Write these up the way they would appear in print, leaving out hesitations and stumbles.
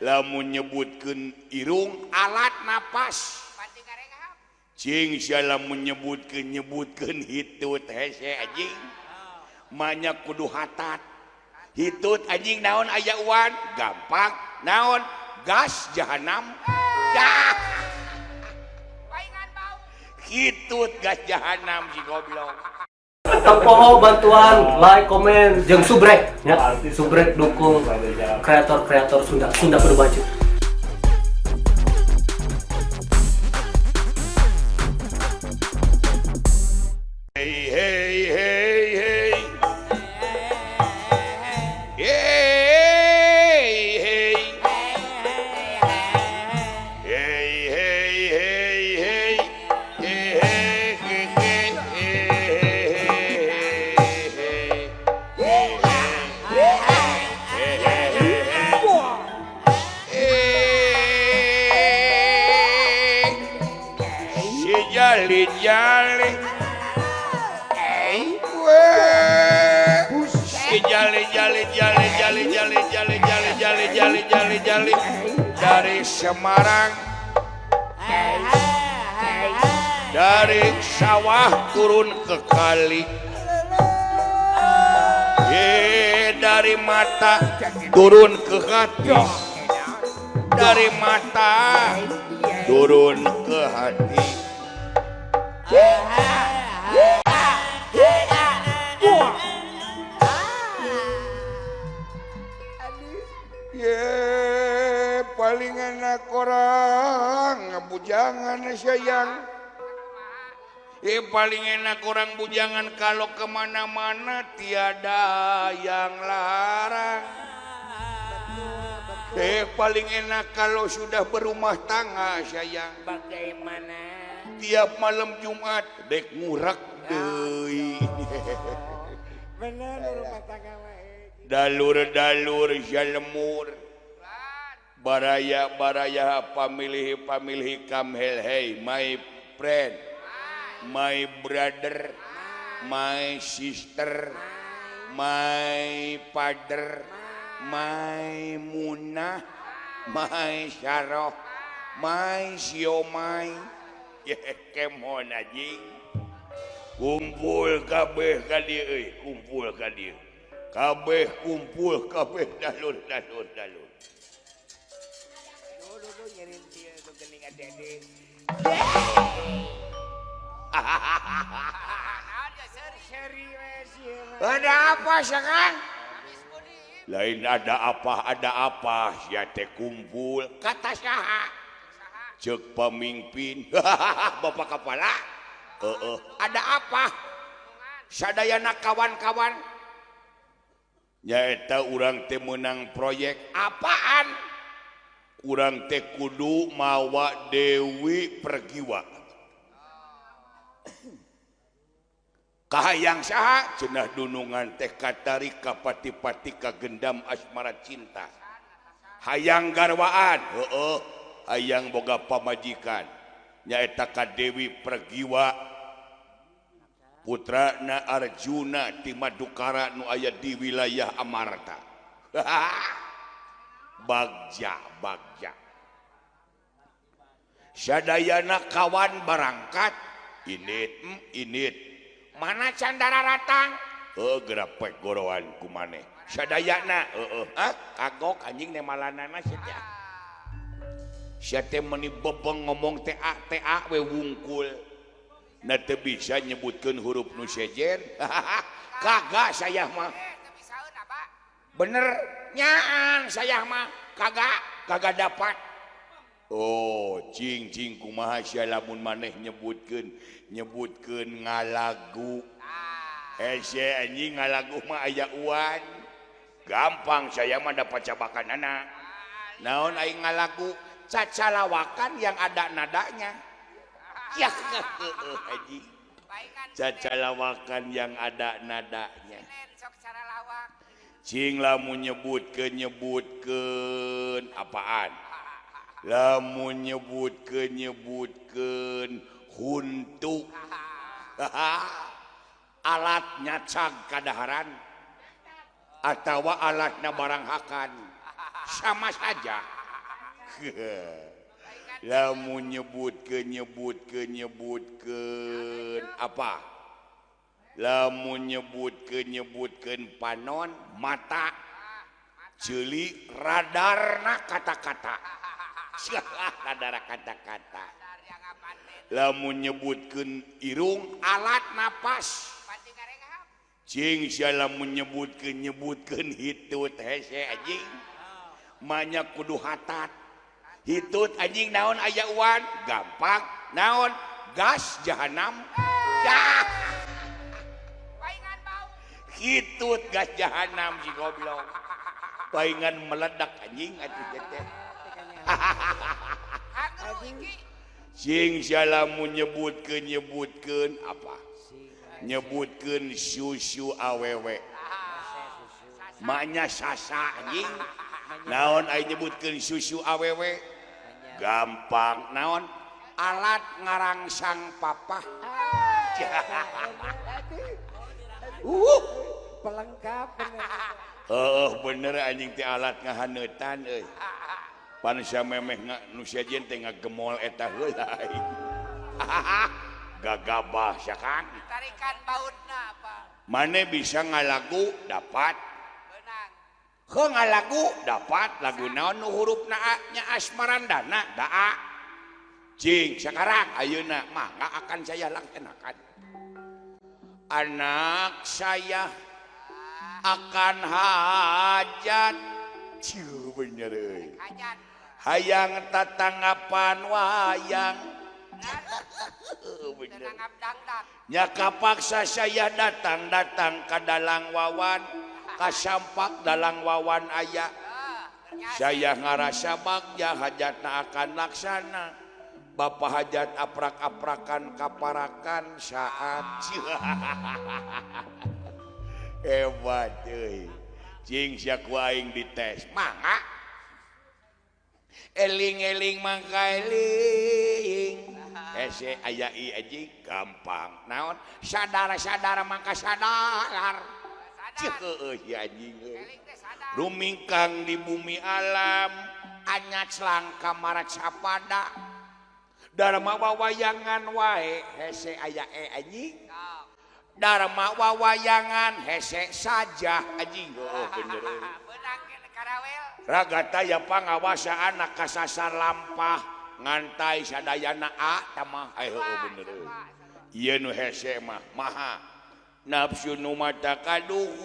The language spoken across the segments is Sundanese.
lamun nyebutkeun irung alat napas cing lamun nyebutkeun hitut hese anjing manya kudu hatat hitut anjing naon aya uan gampang naon gas jahanam hitut gas jahanam si goblok. Tempoho bantuan like, komen, jeung subrek ya. Subrek dukung kreator-kreator Sunda kudu baju. Hey hey hey hey. Hey hey. Hey hey hey hey. Jali dari Semarang dari sawah turun ke kali dari mata turun ke hati dari mata turun ke hati. Paling enak orang bujangan sayang. Paling enak orang bujangan kalau kemana-mana tiada yang larang. Paling enak kalau sudah berumah tangga sayang. Bagaimana? Tiap malam Jumat dek ngurak deui. Bener rumah tangga wae. Dalur-dalur jalemur. Baraya pamilih come hey my friend, my brother, my sister, my father, my munah, my syaroh, my siomay. Kemon anjing. Kumpul kabeh ka dieu euy, kumpul ka dieu. Kabeh kumpul kabeh dalur. Ada apa sekarang? Lain ada apa ya teh kumpul kata saha cek pemimpin bapak kepala ada apa sadayana kawan-kawan nyaeta urang teh menang proyek apaan urang teh kudu mawa Dewi Pergiwa kahayang saha cenah dunungan teh katari kapati-pati kagendam asmara cinta hayang garwaan hayang boga pamajikan nyaeta ka Dewi Pergiwa putrana Arjuna ti Madukara nu aya di wilayah Amarta bagja sadayana kawan berangkat init mana Candara Ratang gerapek gorowan kumane sadayana kagok anjing nemalanana sia sia teh meuni bebeng ngomong TA we wungkul na teu bisa nyebutkeun huruf nu sejen kagak saya mah bener nyaan saya mah kagak dapat cing kumaha sia lamun maneh nyebutkeun ngalagu sia anjing ngalagu mah aya uan gampang saya mah dapat cabakanana naon aing ngalagu cacalawakan yang ada nadanya ya haji cacalawakan yang ada nadanya cing lamun nyebutkeun apaan lamun nyebutkeun huntu alatnya cag kadaharan atawa alatna barang hakan sama saja. Lamun nyebutkeun apa? Lamun nyebutkeun panon mata ceuli radarna kata-kata. Radar kata-kata. Lamun nyebutkeun irung alat napas. Cing sia lamun nyebutkeun hitut hese anjing. Manya kudu hatat. Hitut anjing naon aya uan gampang naon gas jahanam. Paingan bau. Hitut gas jahanam si goblok. Paingan meledak anjing atuh teh. Sing salamun nyebutkeun apa? Nyebutkeun susu awewe. Maknya sasa anjing. Naon aya nyebutkeun susu awewe? Gampang. Naon? Alat ngarangsang papa. Pelengkap bener. Bener anjing teh alat ngahaneutan euy. Pan sia memeh nu sajen teh ngagemol eta heula. Gagabah sia kan. Tarikan bautna apa? Mane bisa ngalagu dapat. Benang. Heuh ngalagu dapat lagu naon nu hurufna A nya asmarandana daa. Cing sekarang ayeuna mangga akan saya laksanakan. Anak saya akan hajat. Ciu bener euy. Hajat. Hayang tatanggapan wayang. Tenangap dangdak. Nya kapaksa saya datang ka dalang wawan, kasampak dalang wawan aya. Saya ngarasa bagja hajatna akan laksana. Bapak hajat aprak-aprakan kaparakan saat hebat euy. Cing sia ku aing dites. Mangga. Eling-eling mangka eling. Ese aya ieu anjing gampang. Naon? Sadar-sadar mangka sadar. Ceuh ya anjing euy. Rumingkang di bumi alam anyat selangka marat sapada. Dharma wawayangan wae hese aya anjing. Dharma wawayangan hese saja anjing. Bener euy. Benang karawel. Ragata ya pangawasaan kasasar lampah ngantai sadayana A tamah bener euy. Ieu nu hese mah maha nafsu nu mata kaduhung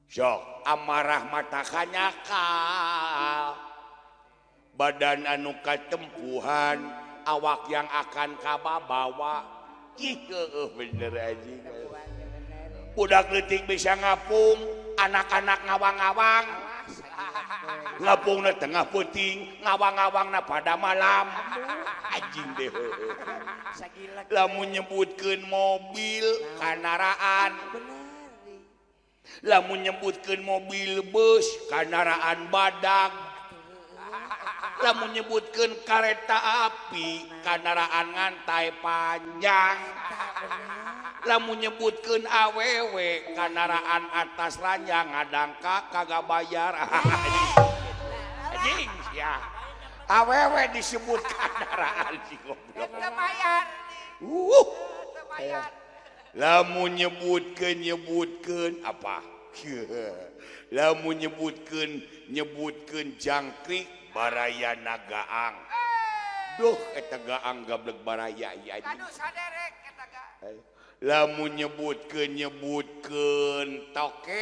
sok amarah mata kanyaka badan anu katempuhan awak yang akan kababawa kieu bener anjing. Budak leutik bisa ngapung anak-anak ngawang-ngawang ngapungna tengah peuting ngawang-ngawangna pada malam anjing deh. Lamun nyebutkeun mobil kandaraan lamun nyebutkeun mobil bus kandaraan badag lamun nyebutkeun kareta api kandaraan ngantai panjang lamun nyebutkeun awewe kandaraan atas ranjang ngadangka kagak bayar anjing sia awewe disebut kandaraan si goblok Teu bayar. Teu bayar. lamun nyebutkeun apa lamun nyebutkeun jangkrik baraya nagaang. Duh eta gaang gablek baraya ieu anjing. Kadu saderek eta ga. Lamun nyebutkeun toke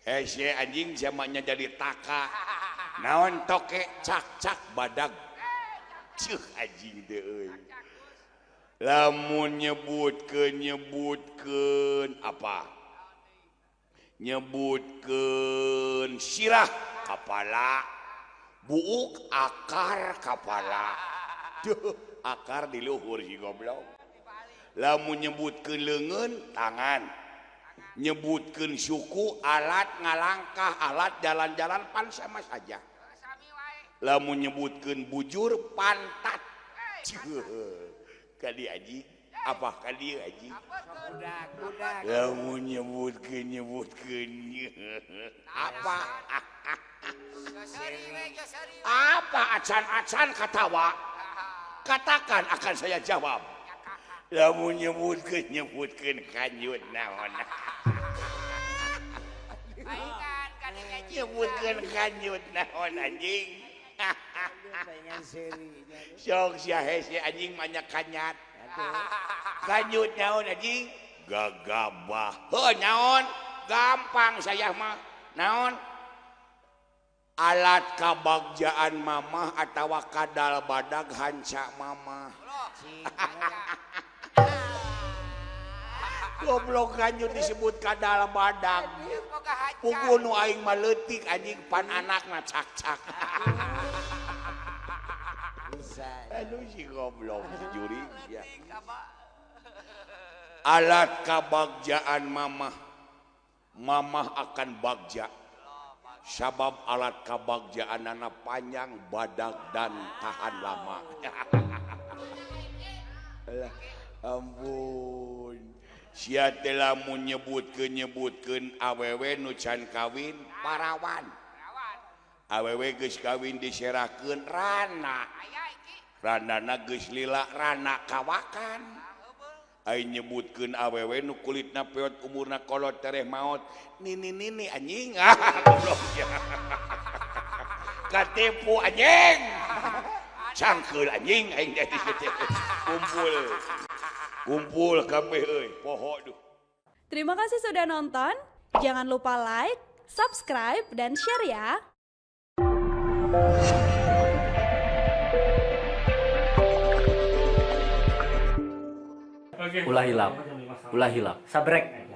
hese anjing zamannya jadi taka. Naon toke cak-cak badag. Cuh anjing teh euy. Lamun nyebutkeun apa? Nyebutkeun sirah kapala. Buuk akar kapala. Duh, akar di luhur si goblok. Lamun nyebutkeun leungeun tangan. Nyebutkeun suku alat ngalangkah, alat jalan-jalan pan sama saja. Sami wae. Lamun nyebutkeun bujur pantat. Kadi aji. Apa kan dia anjing? Budak. Kamu nyebutkeun apa? Seri we, seri. Apa acan-acan katawa? Katakan akan saya jawab. Kamu nyebutkeun kanjut naon? Mainan kan gaji. Nyebutkeun kanjut naon anjing? Dengan serinya. Sok sia hese anjing banyak kanyat. Kanjut naon anjing? Gagabah. Heuh naon? Gampang saya mah. Naon? Alat kabagjaan mamah atawa kadal badag hanca mamah. Goblok kanjut disebut kadal badag. Boga hajar. Pukul nu aing mah leutik anjing pan anakna cak-cak. Bisa. Aduh si goblok juri ya. Alat kabagjaan mamah. Mamah akan bagja. Sabab alat kabagjaan anak panjang, badag dan tahan lama. Alah, ampun. Sia telah menyebutkeun awewe nu can kawin parawan. Awewe geus kawin diserakeun rana. Aya iki. Ranana geus lila rana kawakan. Ai nyebutkeun awewe nu kulitna peot umurna kolot tereh maot. Nini anjing. Goblok ya. Katipu anjing. Cangkeul anjing aing jadi kumpul kabeh euy poho duh. Terima kasih sudah nonton. Jangan lupa like, subscribe, dan share ya. Ulah hilap. Sabrek.